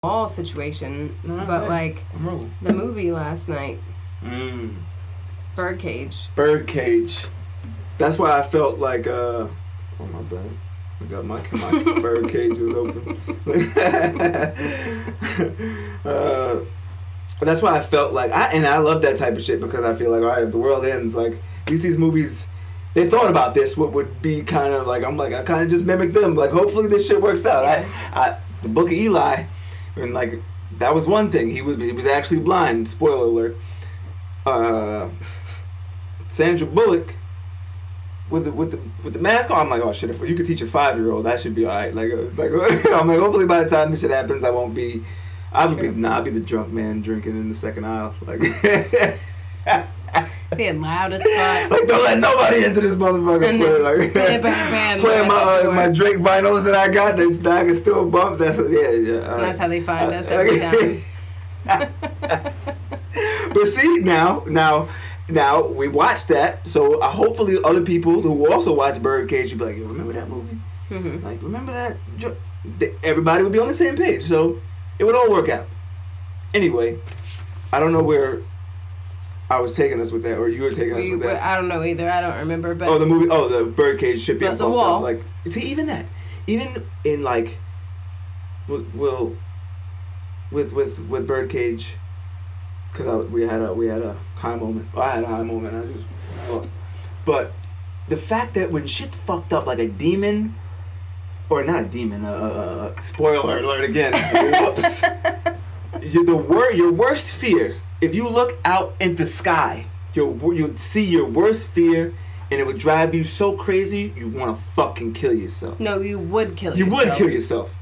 wall situation, No, but okay. like I'm rolling. the movie last night, Mm. Birdcage. Birdcage. That's why I felt like oh my bad. I got my bird cage is open. That's why I felt like I love that type of shit because I feel like, all right, if the world ends, like at least these movies, they thought about this. What would be kind of like, I'm like, I kind of just mimic them. Like, hopefully this shit works out. Yeah. The Book of Eli, and like that was one thing. He was actually blind. Spoiler alert. Sandra Bullock with the mask on, I'm like, oh shit! If you could teach a 5-year-old, that should be all right. Like I'm like, hopefully by the time this shit happens, I'll be the drunk man drinking in the second aisle. Like being loud as fuck. Like, don't let nobody into this motherfucker. Play like playing my Drake vinyls that I got. That I can still bump. That's That's how they find us every time. But see now we watched that, so hopefully other people who also watch Birdcage will be like, yo, remember that movie? Mm-hmm. Like, remember that? Everybody would be on the same page, so it would all work out. Anyway, I don't know where I was taking us with that, or you were taking us with that. I don't know either. I don't remember. But the movie. Oh, the Birdcage shit being the fucked wall. up. Like, see, even in like, with Birdcage. Because we had a high moment. I had a high moment. I just lost. But the fact that when shit's fucked up, like a demon, or not a demon, spoiler alert again. Whoops. Your worst fear. If you look out in the sky, you'd see your worst fear, and it would drive you so crazy you want to fucking kill yourself. No, you would kill yourself. You would kill yourself.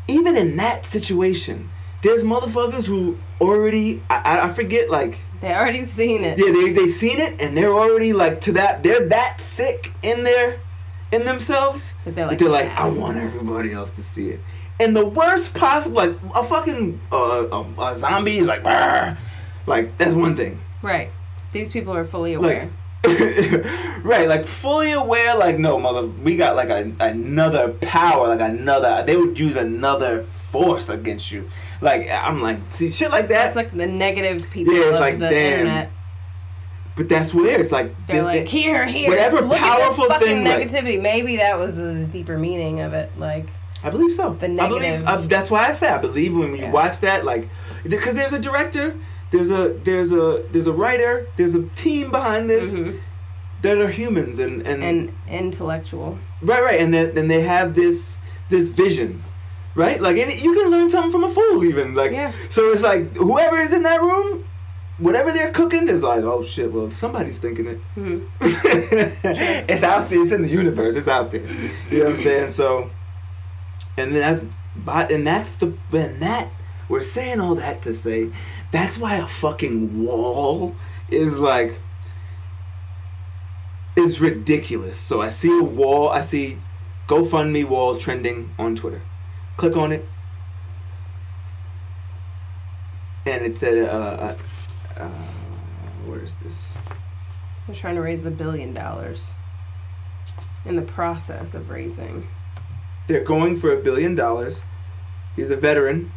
Even in that situation. There's motherfuckers who already, I forget, like... They already seen it. Yeah, they seen it, and they're already, like, they're that sick in themselves, that they're like, I want everybody else to see it. And the worst possible, like, a fucking, a zombie is like, brr. Like, that's one thing. Right. These people are fully aware. Right, like, fully aware, like, no, we got, like, another power, like, they would use another force against you. Like, I'm like, see, shit like that. That's like the negative people it's of like, the damn. internet. But that's where it's like... They're like, here, whatever look powerful at this thing... fucking negativity. Like, maybe that was the deeper meaning of it, like... I believe so. The negative... I believe, that's why I say I believe when you watch that, like... Because there's a director, there's a writer, there's a team behind this that are humans and intellectual. Right, and then they have this vision. Right? Like, and you can learn something from a fool, even. Like, so it's like, whoever is in that room, whatever they're cooking is like, oh shit, well, somebody's thinking it. Mm-hmm. It's out there. It's in the universe. It's out there. You know what I'm saying? So, we're saying all that to say, that's why a fucking wall is like, is ridiculous. So I see a wall, I see GoFundMe wall trending on Twitter. Click on it, and it said, where is this? They're trying to raise $1 billion in the process of raising. They're going for $1 billion. He's a veteran.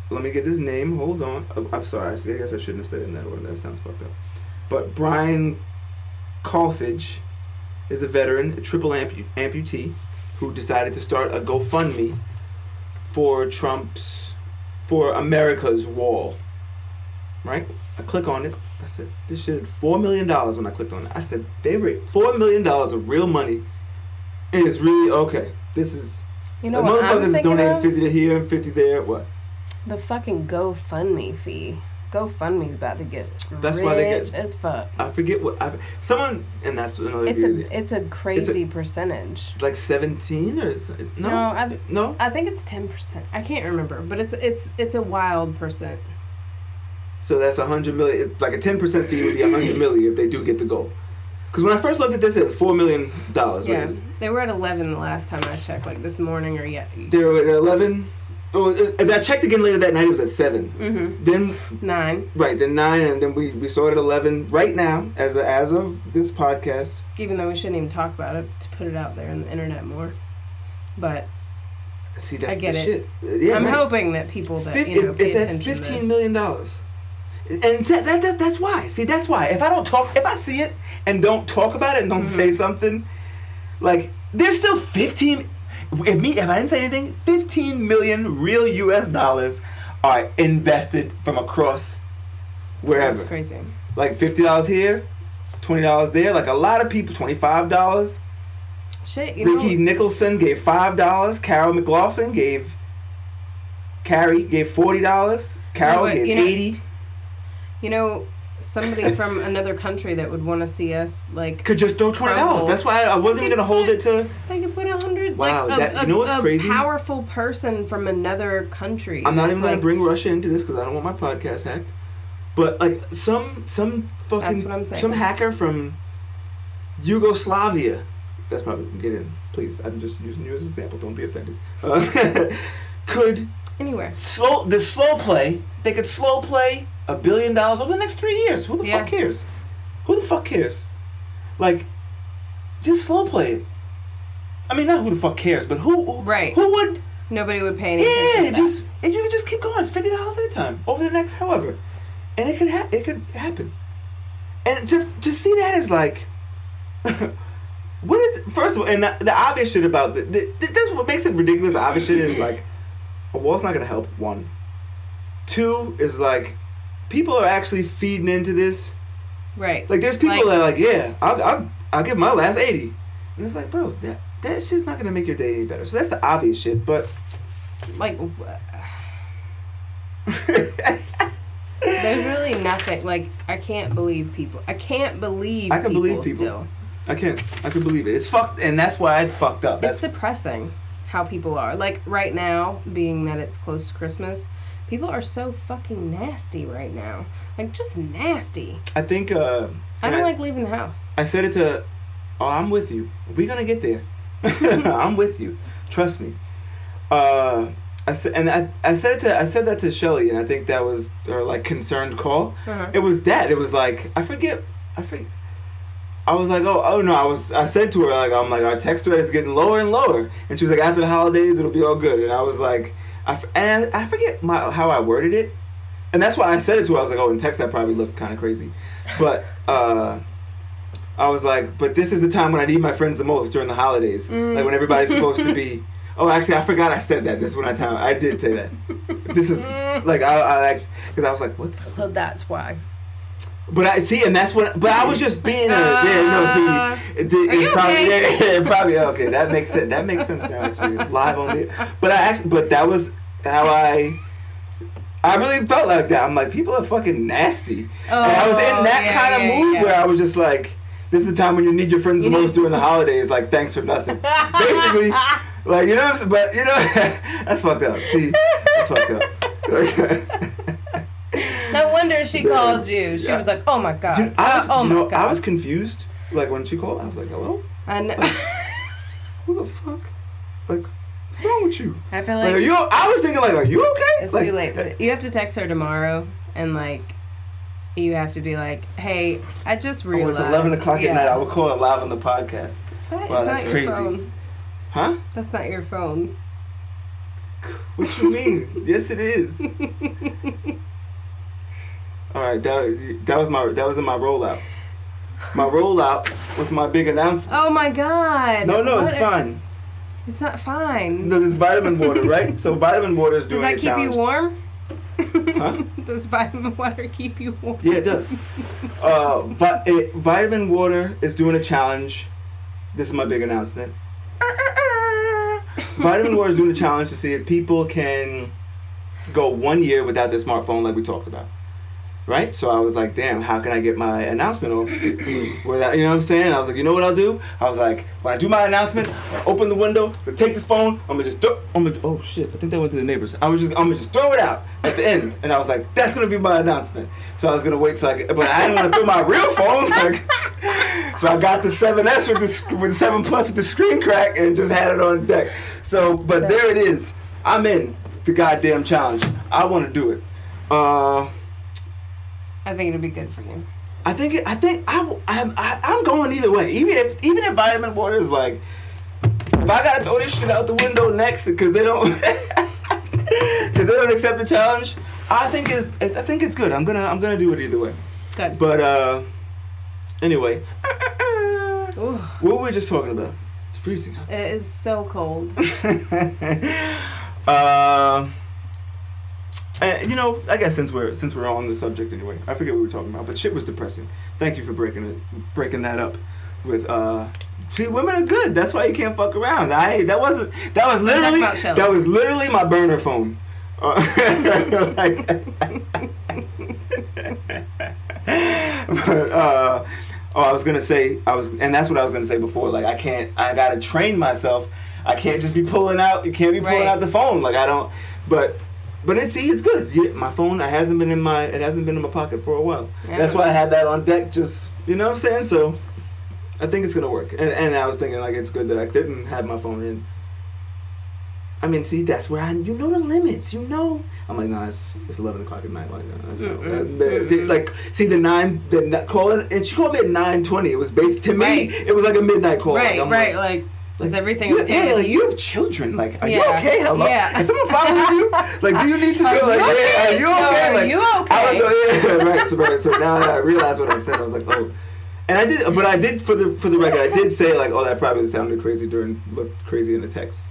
Let me get his name. Hold on. I'm sorry. I guess I shouldn't have said it in that order. That sounds fucked up. But Brian Kolfage is a veteran, a triple amputee, who decided to start a GoFundMe for America's wall. Right? I click on it. I said, this shit is $4 million when I clicked on it. I said, they raised $4 million of real money. And it's really, okay, this is... You know what I'm thinking donating of? 50 to here and 50 there. What? The fucking GoFundMe fee. GoFundMe's about to get that's rich why they get, as fuck. I forget what... someone... And that's another... It's a crazy percentage. Like 17 or... No? I think it's 10%. I can't remember. But it's a wild percent. So that's 100 million. Like a 10% fee would be 100 million if they do get the goal. Because when I first looked at this, it was $4 million. Yeah, they were at 11 the last time I checked, like this morning or yet. They were at 11. Oh, I checked again later that night. It was at 7. Mm-hmm. Then 9. Right, then 9, and then we saw it at 11. Right now, as of this podcast. Even though we shouldn't even talk about it, to put it out there on the internet more, but See, that's I get the it. shit. Yeah, I'm right. hoping that people that pay It's at attention to $15 this. million. And that's why. See, that's why. If I see it and don't talk about it and don't say something, like, there's still 15. If I didn't say anything, 15 million real U.S. dollars are invested from across wherever. That's crazy. Like $50 here, $20 there. Like a lot of people, $25. Shit, you Ricky know. Nicholson gave $5. Carol McLaughlin gave $40. Carol but, gave you know, $80. You know, somebody from another country that would want to see us, like, Could just throw $20. crumble. That's why I wasn't even gonna hold it to. They could put 100. Wow, like, you know what's crazy? A powerful person from another country. I'm not It's even gonna like, bring Russia into this because I don't want my podcast hacked. But like some fucking That's what I'm saying. some hacker from Yugoslavia. That's probably get in, please. I'm just using you as an example. Don't be offended. Could Anywhere. slow play. They could slow play $1 billion over the next 3 years. Who the fuck cares? Who the fuck cares? Like, just slow play it. I mean, not who the fuck cares, but who Right. Who would? Nobody would pay any attention to that. And you could just keep going. It's $50 at a time over the next however, and it could happen. And to see that is like, what is first of all, and the obvious shit about this what makes it ridiculous. The obvious shit is like, a wall's not gonna help. 1, 2 is like, people are actually feeding into this. Right. Like there's people that are like, yeah, I'll give my last 80, and it's like, bro, that shit's not gonna make your day any better. So that's the obvious shit, but. Like, there's really nothing. Like, I can't believe people. I can believe people. Still. I can believe it. It's fucked, and that's why it's fucked up. It's depressing how people are. Like, right now, being that it's close to Christmas, people are so fucking nasty right now. Like, just nasty. I think, I don't like leaving the house. I said it to, I'm with you. We're gonna get there. I'm with you. Trust me. I said that to Shelly, and I think that was her like concerned call. Uh-huh. It was that. It was like I forget. I was like, oh no. I said to her like, I'm like, our text thread is getting lower and lower, and she was like, after the holidays it'll be all good. And I was like, I forget how I worded it, and that's why I said it to her. I was like, oh, in text I probably looked kind of crazy, but I was like, but this is the time when I need my friends the most during the holidays, like when everybody's supposed to be. Oh, actually, I forgot I said that. This is when I did say that. This is like I actually, because I was like, what the fuck? So that's why. But I see, and that's what. But I was just being probably okay. That makes sense. That makes sense now. Actually, live on there. But that was how I really felt like that. I'm like, people are fucking nasty, and I was in that kind of mood where I was just like, this is the time when you need your friends the most during the holidays. Like, thanks for nothing. Basically. Like, you know what I'm saying? But, you know, that's fucked up. See, that's fucked up. No wonder she called you. She was like, oh my God. I was confused. Like, when she called, I was like, hello? I know. Like, who the fuck? Like, what's wrong with you? I feel like I was thinking, like, are you okay? It's like, too late. You have to text her tomorrow, and, like, you have to be like, hey, I just realized. It's 11 o'clock at night. I would call it live on the podcast. Wow, that's crazy. Phone. Huh? That's not your phone. What you mean? Yes, it is. All right, that was in my rollout. My rollout was my big announcement. Oh my God! No, it's fine. It's not fine. No, there's vitamin water, right? So vitamin water is doing a challenge. Does that keep you warm? Huh? Does vitamin water keep you warm? Yeah, it does. But vitamin water is doing a challenge. This is my big announcement. Vitamin water is doing a challenge to see if people can go 1 year without their smartphone, like we talked about. Right? So I was like, damn, how can I get my announcement off without, you know what I'm saying? I was like, you know what I'll do? I was like, when I do my announcement, I open the window, I'm gonna take this phone, oh shit, I think that went to the neighbors. I'm gonna just throw it out at the end. And I was like, that's gonna be my announcement. So I was gonna wait till but I didn't want to throw my real phone. So I got the 7S with the 7 Plus with the screen crack and just had it on deck. So, but there it is. I'm in the goddamn challenge. I want to do it. I think it'll be good for you. I'm going either way. Even if vitamin water is like, if I gotta throw this shit out the window next because they don't accept the challenge, I think it's good. I'm gonna do it either way. Good. But anyway, Ooh. what were we just talking about? It's freezing out. It is so cold. You know, I guess since we're on the subject anyway, I forget what we were talking about, but shit was depressing. Thank you for breaking that up with see, women are good. That's why you can't fuck around. That was literally my burner phone. But I was gonna say and that's what I was gonna say before. Like I gotta train myself. I can't just be pulling out. You can't be pulling out the phone. Like I don't. But it's good. Yeah, my phone it hasn't been in my pocket for a while. Yeah. That's why I had that on deck. Just you know what I'm saying. So I think it's gonna work. And I was thinking like it's good that I didn't have my phone in. I mean, see, that's where you know the limits. You know, I'm like, nah, it's 11 o'clock at night. Like, see, the calling, and she called me at 9:20. It was based to me. It was like a midnight call. Right, like is everything okay? Yeah, like you have children. Like, are you okay? Hello? Yeah. Is someone following you? Like, do you need to go? Like, are you okay? No, like, are you okay? I was right. So now I realized what I said. I was like, oh. And I did for the record, I did say like, oh, that probably looked crazy in the text.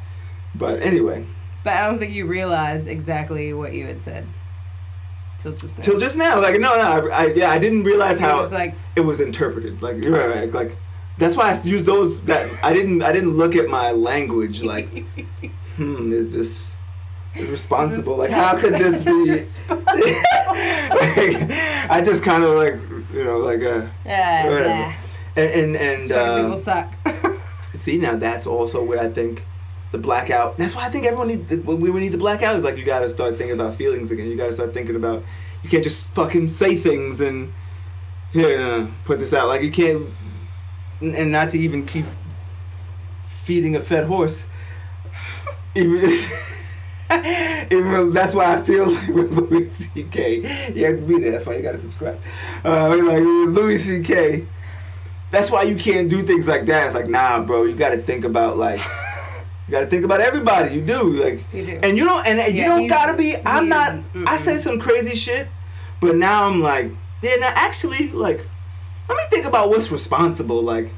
But anyway. But I don't think you realized exactly what you had said. Till just now. Like, no. I didn't realize how it was interpreted. Like, you're right. Like, that's why I used those. That I didn't look at my language. Like, is this responsible? Like, how could this be? Like, I just kind of like, you know, like whatever. And people suck. See, now that's also where I think. The blackout. That's why I think everyone we need the blackout. Is like you gotta start thinking about feelings again. You gotta start thinking about. You can't just fucking say things and here put this out. Like you can't, and not to even keep feeding a fed horse. Even that's why I feel like with Louis C.K. You have to be there. That's why you gotta subscribe. Like with Louis C.K. That's why you can't do things like that. It's like nah, bro. You gotta think about like. You gotta think about everybody. You do like, you do. And you don't, and you don't gotta be. I'm not. I say some crazy shit, but now I'm like, yeah. Now actually, like, let me think about what's responsible. Like,